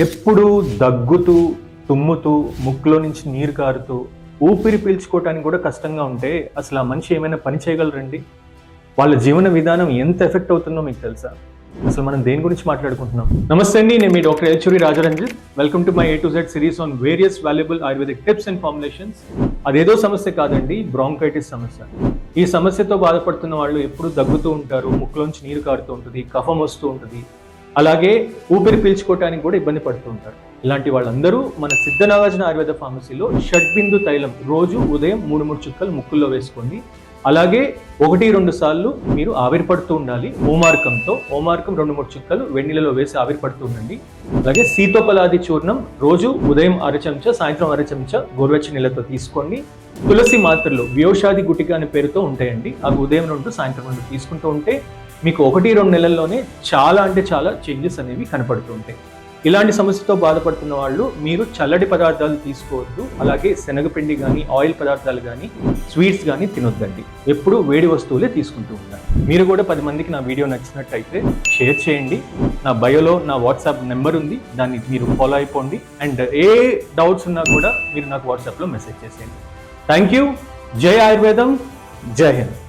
ఎప్పుడు దగ్గుతూ తుమ్ముతూ ముక్కులో నుంచి నీరు కారుతూ ఊపిరి పీల్చుకోవటానికి కూడా కష్టంగా ఉంటే అసలు ఆ మనిషి ఏమైనా పని చేయగలరండి? వాళ్ళ జీవన విధానం ఎంత ఎఫెక్ట్ అవుతుందో మీకు తెలుసా? అసలు మనం దేని గురించి మాట్లాడుకుంటున్నాం? నమస్తే అండి, నేను మీ doctor Elchuri Rajaranjit. Welcome to my A to Z series on various valuable ayurvedic tips and formulations. అదేదో సమస్య కాదండి, బ్రాంకైటిస్ సమస్య. ఈ సమస్యతో బాధపడుతున్న వాళ్ళు ఎప్పుడు దగ్గుతూ ఉంటారు, ముక్కులోంచి నీరు కారుతూ ఉంటుంది, కఫం వస్తూ ఉంటుంది, అలాగే ఊపిరి పీల్చుకోవటానికి కూడా ఇబ్బంది పడుతూ ఉంటారు. ఇలాంటి వాళ్ళందరూ మన సిద్ధనాగార్జున ఆయుర్వేద ఫార్మసీలో షడ్బిందు తైలం రోజు ఉదయం 3 చుక్కలు ముక్కుల్లో వేసుకోండి. అలాగే 1-2 సార్లు మీరు ఆవిరి పడుతూ ఉండాలి. ఓమార్కం 2-3 చుక్కలు వెన్నీలలో వేసి ఆవిరి పడుతూ ఉండండి. అలాగే సీతోపలాది చూర్ణం రోజు ఉదయం 1/2 చెంచా, సాయంత్రం 1/2 చెంచా గోరువెచ్చని నీళ్ళతో తీసుకోండి. తులసి మాత్రలు వ్యోషాది గుటిక అనే పేరుతో ఉంటాయండి. అవి ఉదయం 2, సాయంత్రం 2 తీసుకుంటూ ఉంటే మీకు 1-2 నెలల్లోనే చాలా చేంజెస్ అనేవి కనపడుతూ ఉంటాయి. ఇలాంటి సమస్యతో బాధపడుతున్న వాళ్ళు మీరు చల్లటి పదార్థాలు తీసుకోవద్దు. అలాగే శనగపిండి కానీ, ఆయిల్ పదార్థాలు కానీ, స్వీట్స్ కానీ తినొద్దండి. ఎప్పుడు వేడి వస్తువులే తీసుకుంటూ ఉంటారు. మీరు కూడా 10 మందికి నా వీడియో నచ్చినట్టయితే షేర్ చేయండి. నా బయోలో నా వాట్సాప్ నెంబర్ ఉంది, దాన్ని మీరు ఫాలో అయిపోండి. అండ్ ఏ డౌట్స్ ఉన్నా కూడా మీరు నాకు వాట్సాప్లో మెసేజ్ చేసేయండి. Thank you. జై ఆయుర్వేదం, జై హింద్.